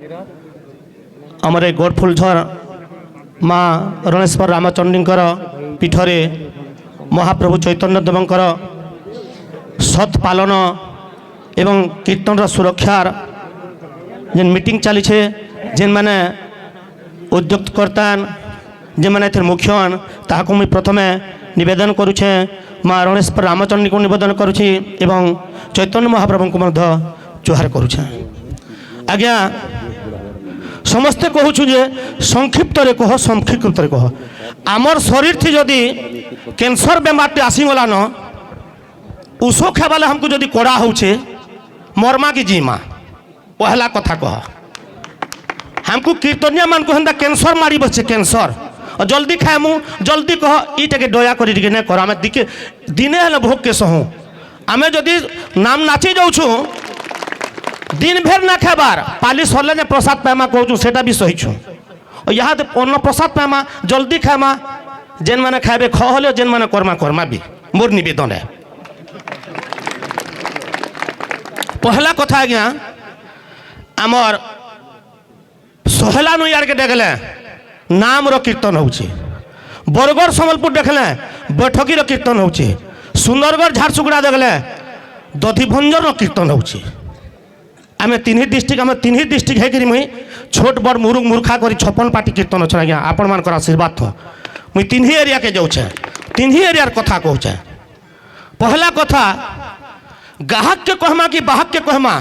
आमर ए गड़फुलझर माँ रणेश्वर रामचंडीकर पीठरे महाप्रभु चैतन्य देवंकर सत् पालन एवं कीर्तन सुरक्षार जेन मीटिंग चली जेन माने उद्योगकर्ता जे मैंने मुख्यन ताकू मुझे प्रथमे निवेदन करुचे माँ रणेश्वर रामचंडी को निवेदन करुची एवं चैतन्य महाप्रभु को जुहार करुचे। आज्ञा समस्ते कहूँ जे संक्षिप्त कह संक्षिप्त कह आमर शरीर थी जदि कैंसर बेमार आसीगला न उषो खेबाले हमको जदि कड़ा होचे मरमा की जीमा पहला कथा कह हमको कीर्तनिया मान को हेंदा कैंसर मारी बचे कैंसर और जल्दी खाएमु जल्दी कह ईटा के दया कर कर आम दिखे दिने हेल्ले भोग के सहूँ आम जदि नाम नाची जाऊँ दिन भेर ना खाबार पाली सरले प्रसाद पाइमा कहूँ से भी सहीछु और यहाँ अन्न प्रसाद पाइमा जल्दी खाएमा जेन मैंने खाए खहले जेन मैंने कर्मा भी मोर नवेदन है। पहला कथा आज्ञा आमर सोहला नुयार के देखले नाम रो कीर्तन होची बरगढ़ संबलपुर देखले बैठकी रो कीर्तन होची सुंदरगढ़ झारसुगुड़ा देखले दधिभंजन रो कीर्तन होची आम तीन डिस्ट्रिक्ट है कि मुई छोट बड़ मुरुख मूर्खा करी 56 पार्टी कीर्तन अच्छे आज्ञा आपण मान आशीर्वाद थो मुई तीन एरिया के जाऊे तीन एरिया कथा कहूचे। पहला कथा गाहक के कहमा कि बाहक के कहमा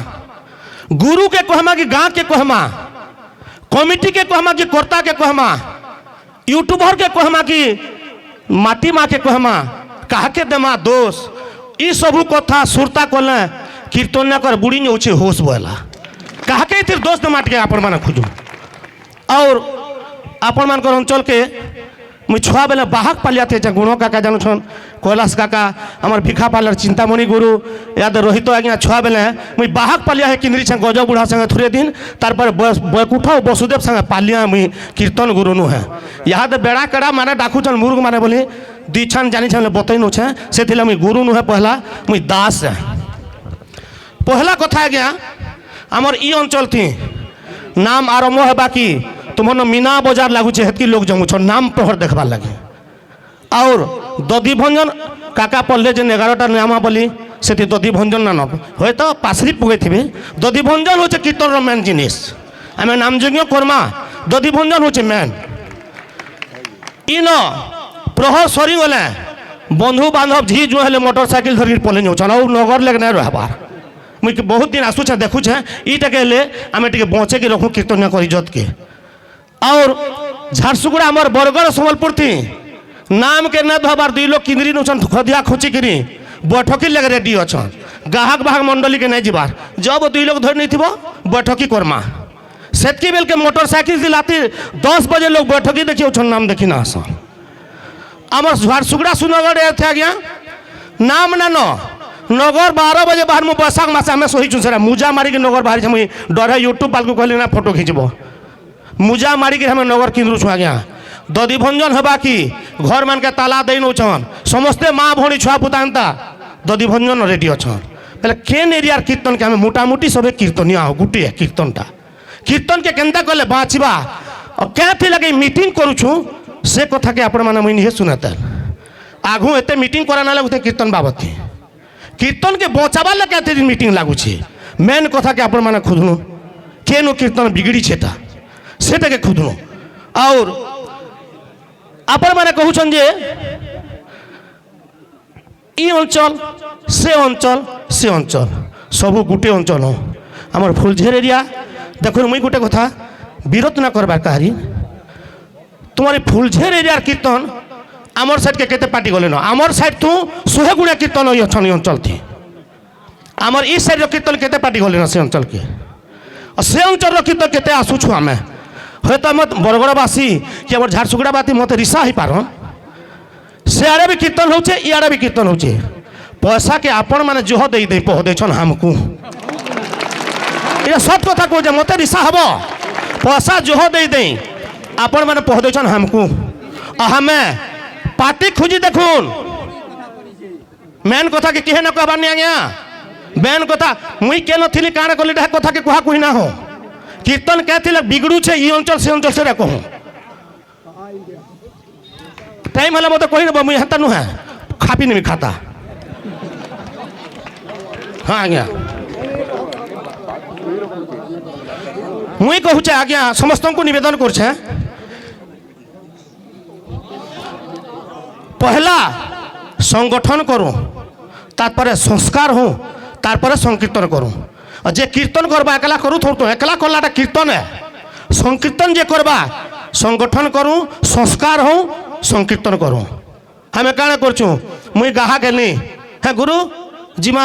गुरु के कहमा कि गाँव के कहमा कमिटी के कहमा कि कर्ता के कहमा यूट्यूबर के कहमा कि माटी माँ के कहमा कहा के देमा दोष ई सबू कथा सुरता कले कीर्तन कर बुढ़ी नौचे होश बोला कहा के फिर दोस्त माट के आपण मान खोजू और आपण मान अंचल के मुझे छुआ बेले बाहक पालिया थे गुण काका जानू छन कैलाश काका हमार भिखा पालर चिंतामणि गुरु याद रोहित आज्ञा छुआ बेले मुझे बाहक पालिया है किन्री छे गज बुढ़ा संगे थोड़े दिन तार पर बैकुठ वसुदेव संगे पालिया मुई कीर्तन गुरु नु है यहाँ तो बेड़ा कड़ा माने डाकुचन मुर्ग माने बोली दी छान जानी छे बतई नु छे से मुई गुरु नु है पहला मुई दास है। पहला कथा आज्ञा आमर ई अंचल थी नाम आरंभ है बाकी तुमन मीना बाजार लगुचे हेतकी लोग जमुछ नाम प्रहर देखबार लगे और दधिभंजन काका पढ़ले जेन 11टा नामा बोली से दधिभंजन नान हे तो पासरी पकई थे दधिभंजन हो कीर्तन मेन जिनिस आम नामयज्ञ करमा दधिभंजन हो मेन इन प्रहर सरी गले बंधु बांधव झी जो हेले मोटरसाइकिल धरिक पलि जाऊन और नगर लगे नहीं रहबार मुझे बहुत दिन आसूचे देखुचे ईटा के आम टे बचे के रखू कीर्तन कर इज्जत के और झारसुगुड़ा आमर बरगढ़ संबलपुर थी नाम के न धबार 2 लोग किंदरी नुचन खदिया खोची करी बैठकी लगे रेडी अच्छन गाहक बाहक मंडली के नहीं जीवार जब 2 लोग धर नहीं थी बैठकी करमा सेतकी बेल के मोटरसाइकिल दिलाती 10 बजे लोग बैठकी देखिए उछन नाम देखी ना आस आमर झारसुगुड़ा सुनगढ़ थे आज्ञा नाम ना न नगर 12 बजे बाहर में बैसाख मास आम सही चुनसरा मुजा मारी के नगर बाहर मुझे डर यूट्यूब बाल को कहली ना फोटो खींचब मुजा मारी के हमें नगर किंदरू छु आज्ञा दधिभंजन हवा कि घर मान के ताला दे नौन समस्ते माँ भौणी छुआ पुतानता दधिभंजन रेडी अच्छन पहले केन एरिया कीर्तन के हमें मोटामोटी सब कीर्तनिया हो गुटे कीर्तनटा कीर्तन के केन्ता कले बाँचवा और क्या थी लगे मीटिंग करुछु से कथा के आपण मैंने मुझे सुनाते आगू एत मीटिंग करा ना लगते कीर्तन बाबत कीर्तन के बचावा लगे दिन मीटिंग लगुचे मेन कथा के आपण मैंने खुदनु केनो कीर्तन बिगड़ी छेटा सेटा के खुदनु और आपण मैंने कहूछन जे ई अंचल से सब गुटे अंचल आमर फुलझेर एरिया देखो मुई गोटे कथा विरोध ना करबार कहारी तुम्हारी फुलझेर एरिया कीर्तन आमर साइड के केते पार्टी गले न आमर साइड तू 100 गुणा कीर्तन अच्छन अंचल थी आमर ई साइड कीर्तन केते पार्टी गले न से अंचल के से अंचल कीर्तन केते आसुछु आमे हे तो मत बरगढ़वासी कि आम झारसुगुड़ावासी मत रिसा ही पार से आड़े भी कीर्तन होचे इे भी कीर्तन होचे पैसा के आपण मैंने जोह दे पह देन हमको ये सब कथा कहे मत रिसा हम पैसा जोह दे आपण मैंने पह देन हमको हमें पार्टी खोजी देखुन मेन कथा के किहे न कहबार नहीं आज्ञा मेन कथा मुई के नी काण कली कथा के कहा कही ना हो কীর্তন কে থিলে বিগড়ুছে ই অঞ্চল সে অঞ্চল সেটা কহু টাইম হলে মতো কই নেব মুই হাতা নুহে খাপি নেবি খাতা হ্যাঁ আজ্ঞা মুই কহুছে আজ্ঞা সমস্ত নিবেদন করছে পহলা সংগঠন করু তারপরে সংস্কার হু তারপরে সংকীর্তন করু যে কীর্তন করবা একলা করু থোড় তো একলা করলাটা কীর্তন সংকীর্তন যে করবা সংগঠন করু সংস্কার হু সংকীর্তন করু আমি কাଣା করছু মুই গাহা গেলি হ্যাঁ গুরু জিমা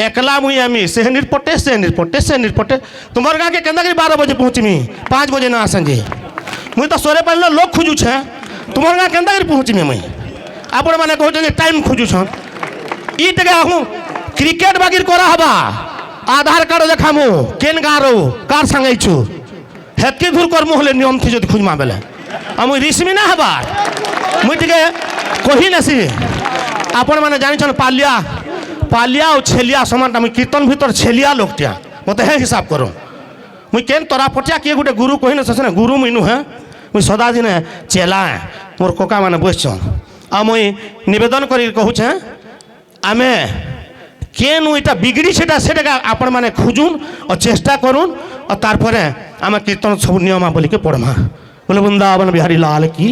একলা মুই আমি সে নিরপটে সে নিরপটে সে নিরপটে তোমার গাঁকে কেন্দা করে 12 बजे पहुँचमी 5 बजे ना संजे मुई तो सोरे पहले लोग खोजुछे तुम्हार गाँ केंदा कर पहुँचमी मुई आपण माने कहते टाइम खोजुछन ई टके हूँ क्रिकेट बागिर करा हबा आधार कार्ड देखामु केन गाँव कार सांगैछु हेतकी दूर करमु हले नियम थी जदि खोजमा बेले आ मुई रिस्मी ना हबा मुई टके कही नसी आपण माने जानिछन पालिया पालिया और छेलिया समान मुई कीर्तन भीतर छेलिया लोकटिया मते हे हिसाब करो मुई केन तोरा पटिया किए गोटे गुरु कही न गुरु मुई नुहे मुई सदा दिन चेला मोर कोका माने बसछन आ मुई निवेदन करी कहूछे आमे केनु इटा बिगड़ी सेटा आपण माने खोजुन और चेष्टा करुन और तारपरे आमे कीर्तन सब नियमावली के पढ़मा बोले वृंदावन बिहारी लाल की।